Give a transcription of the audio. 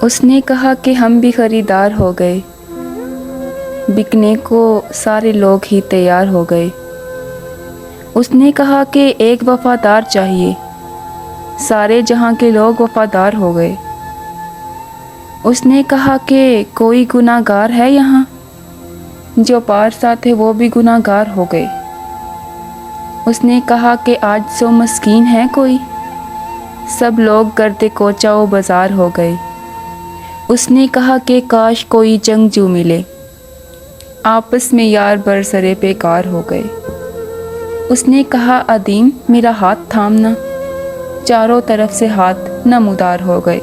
उसने कहा कि हम भी ख़रीदार हो गए। बिकने को सारे लोग ही तैयार हो गए। उसने कहा कि एक वफ़ादार चाहिए। सारे जहां के लोग वफ़ादार हो गए। उसने कहा कि कोई गुनाहगार है यहाँ? जो पास थे वो भी गुनाहगार हो गए। उसने कहा कि आज सो मस्कीन है कोई? सब लोग गर्दे कोचा व बाज़ार हो गए। उसने कहा कि काश कोई जंगजू मिले। आपस में यार बरसरे बेकार हो गए। उसने कहा अदीम मेरा हाथ थामना। चारों तरफ से हाथ नमूदार हो गए।